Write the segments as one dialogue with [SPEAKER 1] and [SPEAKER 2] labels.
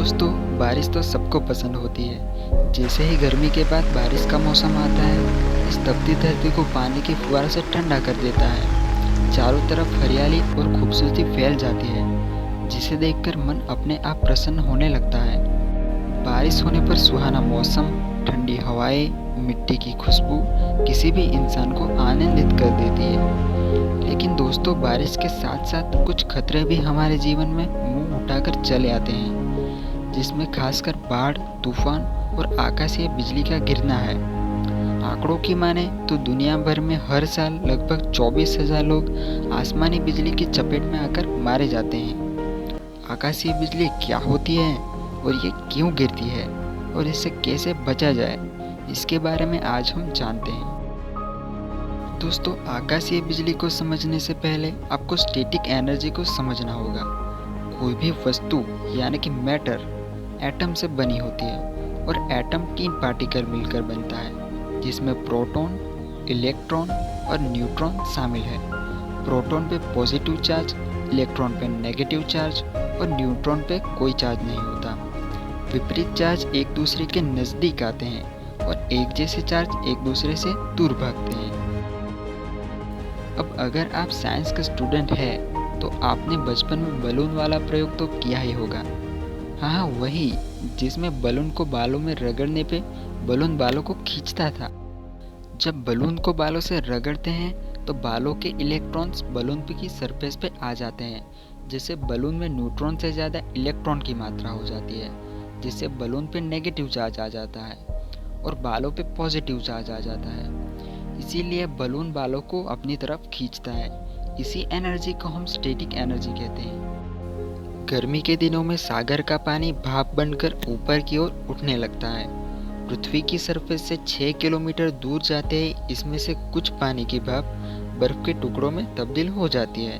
[SPEAKER 1] दोस्तों, बारिश तो सबको पसंद होती है। जैसे ही गर्मी के बाद बारिश का मौसम आता है, इस तपती धरती को पानी की फुहार से ठंडा कर देता है। चारों तरफ हरियाली और खूबसूरती फैल जाती है, जिसे देखकर मन अपने आप प्रसन्न होने लगता है। बारिश होने पर सुहाना मौसम, ठंडी हवाएं, मिट्टी की खुशबू किसी भी इंसान को आनंदित कर देती है। लेकिन दोस्तों, बारिश के साथ साथ कुछ खतरे भी हमारे जीवन में मुंह उठाकर चले आते हैं, जिसमें खासकर बाढ़, तूफान और आकाशीय बिजली का गिरना है। आंकड़ों की माने तो दुनिया भर में हर साल लगभग 24,000 लोग आसमानी बिजली की चपेट में आकर मारे जाते हैं। आकाशीय बिजली क्या होती है और ये क्यों गिरती है और इससे कैसे बचा जाए, इसके बारे में आज हम जानते हैं। दोस्तों, आकाशीय बिजली को समझने से पहले आपको स्टैटिक एनर्जी को समझना होगा। कोई भी वस्तु यानी कि मैटर एटम से बनी होती है और एटम 3 पार्टिकल मिलकर बनता है, जिसमें प्रोटॉन, इलेक्ट्रॉन और न्यूट्रॉन शामिल है। प्रोटॉन पे पॉजिटिव चार्ज, इलेक्ट्रॉन पे नेगेटिव चार्ज और न्यूट्रॉन पे कोई चार्ज नहीं होता। विपरीत चार्ज एक दूसरे के नज़दीक आते हैं और एक जैसे चार्ज एक दूसरे से दूर भागते हैं। अब अगर आप साइंस का स्टूडेंट है तो आपने बचपन में बलून वाला प्रयोग तो किया ही होगा। हाँ, वही जिसमें बलून को बालों में रगड़ने पे बलून बालों को खींचता था। जब बलून को बालों से रगड़ते हैं तो बालों के इलेक्ट्रॉन्स बलून की सरफेस पे आ जाते हैं, जिससे बलून में न्यूट्रॉन से ज़्यादा इलेक्ट्रॉन की मात्रा हो जाती है, जिससे बलून पे नेगेटिव चार्ज आ जाता है और बालों पे पॉजिटिव चार्ज आ जाता है। इसीलिए बलून बालों को अपनी तरफ खींचता है। इसी एनर्जी को हम स्टैटिक एनर्जी कहते हैं। गर्मी के दिनों में सागर का पानी भाप बनकर ऊपर की ओर उठने लगता है। पृथ्वी की सरफेस से 6 किलोमीटर दूर जाते ही इसमें से कुछ पानी की भाप बर्फ के टुकड़ों में तब्दील हो जाती है।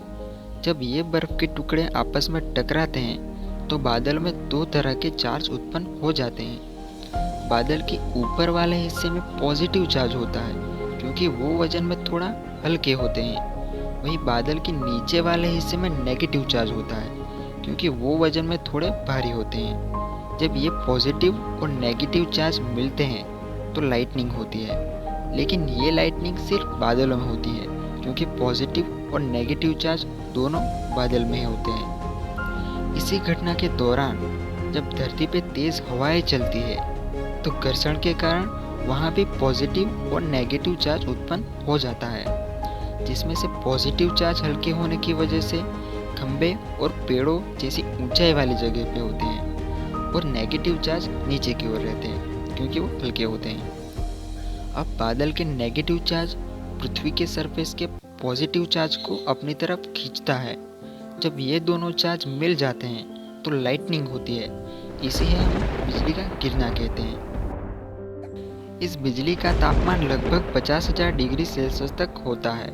[SPEAKER 1] जब ये बर्फ के टुकड़े आपस में टकराते हैं तो बादल में 2 तरह के चार्ज उत्पन्न हो जाते हैं। बादल के ऊपर वाले हिस्से में पॉजिटिव चार्ज होता है, क्योंकि वो वजन में थोड़ा हल्के होते हैं। वहीं बादल के नीचे वाले हिस्से में नेगेटिव चार्ज होता है, क्योंकि वो वजन में थोड़े भारी होते हैं। जब ये पॉजिटिव और नेगेटिव चार्ज मिलते हैं तो लाइटनिंग होती है, लेकिन ये लाइटनिंग सिर्फ बादलों में होती है, क्योंकि पॉजिटिव और नेगेटिव चार्ज दोनों बादल में होते हैं। इसी घटना के दौरान जब धरती पे तेज हवाएं चलती है तो घर्षण के कारण वहाँ भी पॉजिटिव और नेगेटिव चार्ज उत्पन्न हो जाता है, जिसमें से पॉजिटिव चार्ज हल्के होने की वजह से खंबे और पेड़ों जैसी ऊंचाई वाली जगह पे होते हैं और नेगेटिव चार्ज नीचे की ओर रहते हैं, क्योंकि वो हल्के होते हैं। अब बादल के नेगेटिव चार्ज पृथ्वी के सरफेस के पॉजिटिव चार्ज को अपनी तरफ खींचता है। जब ये दोनों चार्ज मिल जाते हैं तो लाइटनिंग होती है। इसे हम बिजली का गिरना कहते हैं। इस बिजली का तापमान लगभग 50,000 डिग्री सेल्सियस तक होता है,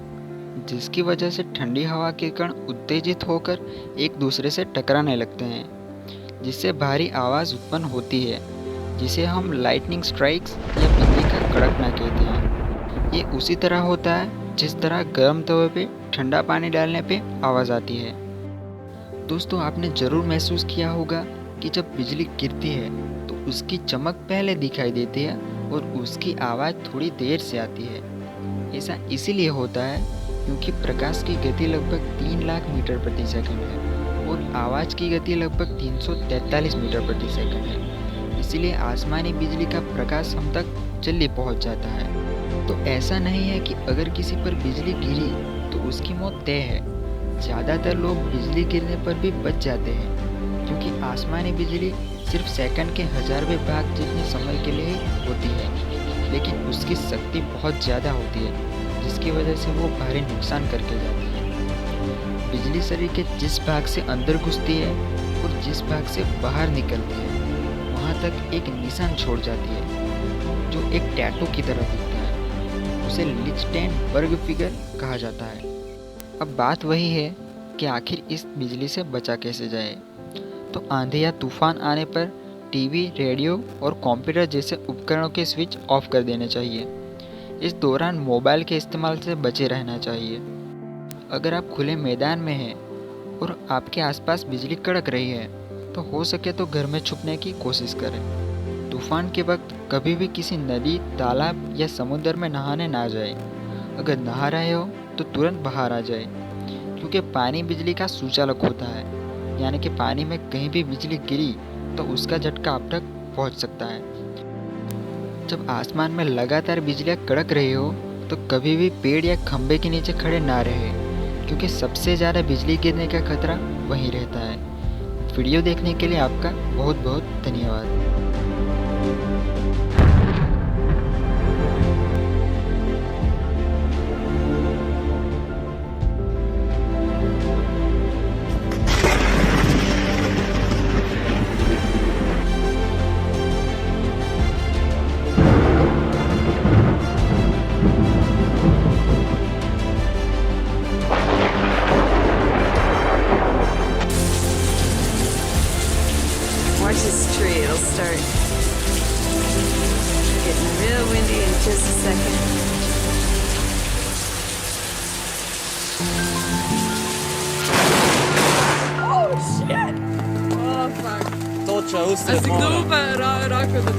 [SPEAKER 1] जिसकी वजह से ठंडी हवा के कण उत्तेजित होकर एक दूसरे से टकराने लगते हैं, जिससे भारी आवाज़ उत्पन्न होती है, जिसे हम लाइटनिंग स्ट्राइक्स या बिजली का कड़कना कहते हैं। ये उसी तरह होता है जिस तरह गर्म तवे पे ठंडा पानी डालने पे आवाज़ आती है। दोस्तों, आपने ज़रूर महसूस किया होगा कि जब बिजली गिरती है तो उसकी चमक पहले दिखाई देती है और उसकी आवाज़ थोड़ी देर से आती है। ऐसा इसीलिए होता है क्योंकि प्रकाश की गति लगभग 3 लाख मीटर प्रति सेकंड है और आवाज़ की गति लगभग 343 मीटर प्रति सेकंड है। इसीलिए आसमानी बिजली का प्रकाश हम तक जल्दी पहुंच जाता है। तो ऐसा नहीं है कि अगर किसी पर बिजली गिरी तो उसकी मौत तय है। ज़्यादातर लोग बिजली गिरने पर भी बच जाते हैं, क्योंकि आसमानी बिजली सिर्फ सेकंड के 1000वें भाग जितने समय के लिए ही होती है, लेकिन उसकी शक्ति बहुत ज़्यादा होती है, जिसकी वजह से वो भारी नुकसान करके जाती है। बिजली शरीर के जिस भाग से अंदर घुसती है और जिस भाग से बाहर निकलती है, वहाँ तक एक निशान छोड़ जाती है, जो एक टैटू की तरह दिखता है। उसे लिचटेनबर्ग फिगर कहा जाता है। अब बात वही है कि आखिर इस बिजली से बचा कैसे जाए। तो आंधी या तूफान आने पर टीवी, रेडियो और कंप्यूटर जैसे उपकरणों के स्विच ऑफ कर देने चाहिए। इस दौरान मोबाइल के इस्तेमाल से बचे रहना चाहिए। अगर आप खुले मैदान में हैं और आपके आसपास बिजली कड़क रही है तो हो सके तो घर में छुपने की कोशिश करें। तूफान के वक्त कभी भी किसी नदी, तालाब या समुद्र में नहाने ना जाए। अगर नहा रहे हो तो तुरंत बाहर आ जाए, क्योंकि पानी बिजली का सुचालक होता है, यानी कि पानी में कहीं भी बिजली गिरी तो उसका झटका आप तक पहुंच सकता है। जब आसमान में लगातार बिजलियां कड़क रही हो तो कभी भी पेड़ या खंभे के नीचे खड़े ना रहे, क्योंकि सबसे ज़्यादा बिजली गिरने का खतरा वहीं रहता है। वीडियो देखने के लिए आपका बहुत बहुत धन्यवाद।
[SPEAKER 2] Watch this tree, it'll start getting real windy in just a second. Oh shit! Oh fuck.
[SPEAKER 3] Toča usred
[SPEAKER 2] Аз
[SPEAKER 3] mora.
[SPEAKER 2] много рако да